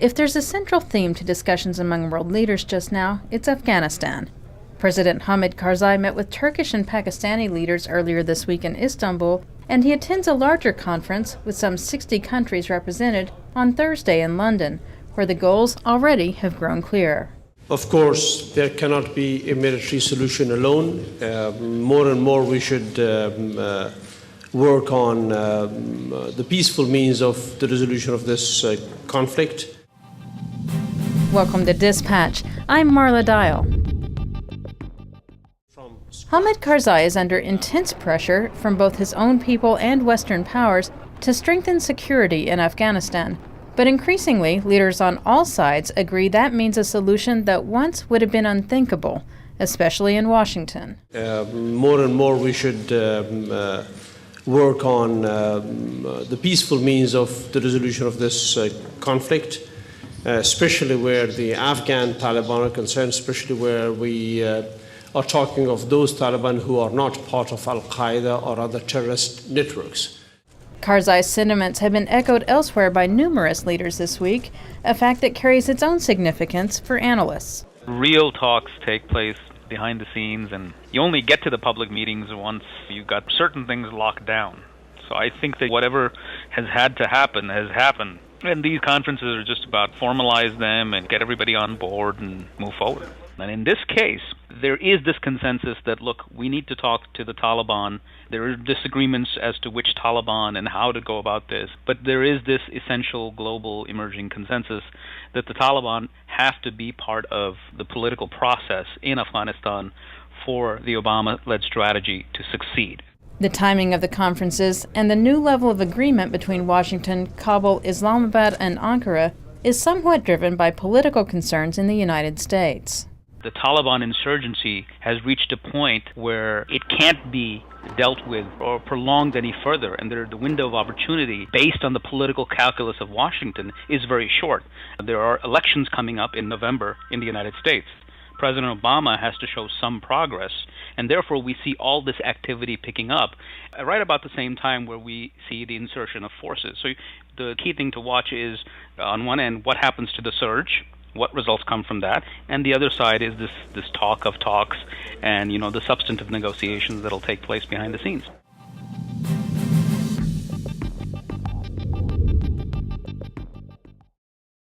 If there's a central theme to discussions among world leaders just now, it's Afghanistan. President Hamid Karzai met with Turkish and Pakistani leaders earlier this week in Istanbul, and he attends a larger conference with some 60 countries represented on Thursday in London, where the goals already have grown clear. Of course, there cannot be a military solution alone. More and more we should work on the peaceful means of the resolution of this conflict. Welcome to Dispatch. I'm Marla Dial. Hamid Karzai is under intense pressure from both his own people and Western powers to strengthen security in Afghanistan. But increasingly, leaders on all sides agree that means a solution that once would have been unthinkable, especially in Washington. More and more we should work on the peaceful means of the resolution of this conflict, especially where the Afghan Taliban are concerned, especially where we are talking of those Taliban who are not part of Al-Qaeda or other terrorist networks. Karzai's sentiments have been echoed elsewhere by numerous leaders this week, a fact that carries its own significance for analysts. Real talks take place behind the scenes, and you only get to the public meetings once you've got certain things locked down. So I think that whatever has had to happen has happened. And these conferences are just about formalize them and get everybody on board and move forward. And in this case, there is this consensus that, look, we need to talk to the Taliban. There are disagreements as to which Taliban and how to go about this. But there is this essential global emerging consensus that the Taliban have to be part of the political process in Afghanistan for the Obama-led strategy to succeed. The timing of the conferences and the new level of agreement between Washington, Kabul, Islamabad, and Ankara is somewhat driven by political concerns in the United States. The Taliban insurgency has reached a point where it can't be dealt with or prolonged any further, and the window of opportunity based on the political calculus of Washington is very short. There are elections coming up in November in the United States. President Obama has to show some progress, and therefore we see all this activity picking up right about the same time where we see the insertion of forces. So the key thing to watch is, on one end, what happens to the surge, what results come from that, and the other side is this talk of talks and the substantive negotiations that'll take place behind the scenes.